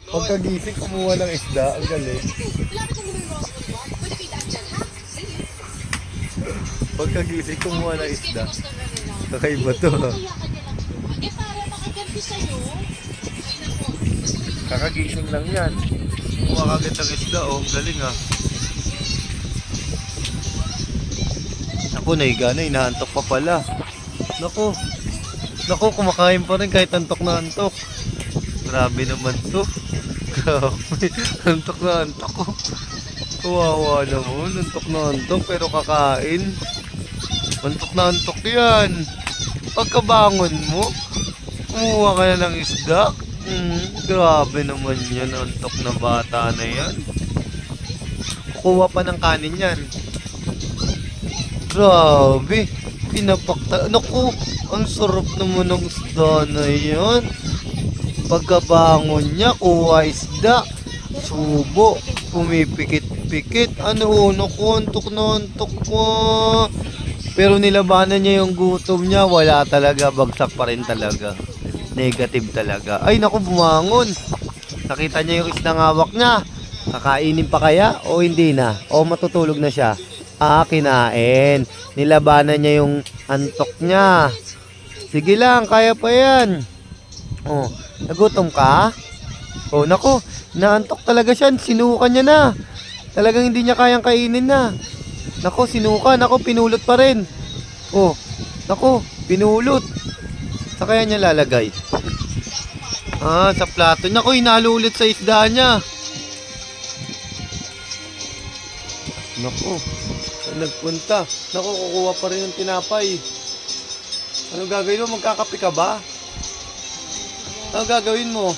Pagkagising, kumuha ng isda. Ang galing. Pagkagising, kumuha ng isda. Kakaiba to. Kakagising lang yan. Kumuha kagad ng isda. Oh, ang galing ah. Naku, nahiga na. Inaantok pa pala. Naku. Naku, kumakain pa rin kahit antok na antok. Grabe naman to. Grabe. Antok na antok ko. Kawawa naman. Antok na antok pero kakain. Antok na antok yan. Pagkabangon mo, kumuha ka na ng isda. Grabe naman yan. Antok na bata na yan. Kukuha pa ng kanin yan. Grabe. Pinapakta. Naku, ang sarap naman ng isda na yan. Pagkabangon niya, kuha isda. Subo. Pumipikit-pikit. Ano, naku, antok na antok ko. Pero nilabanan niya yung gutom niya. Wala talaga. Bagsak pa rin talaga. Negative talaga. Ay, naku, bumangon. Nakita niya yung isdang hawak niya. Kakainin pa kaya? O hindi na? O matutulog na siya? Kinain. Nilabanan niya yung antok niya. Sige lang, kaya pa yan. Oh, nagutom ka? Oh, nako, naantok talaga siya. Sinukan niya na. Talagang hindi niya kayang kainin na. Nako, sinukan. Nako, pinulot pa rin. Oh, nako, pinulot. Sa kaya niya lalagay? Sa plato. Nako, hinalo ulit sa isda niya. Nako, saan nagpunta? Nako, kukuha pa rin ng tinapay. Ano gagawin mo? Magkakape ka ba? Ano gagawin mo?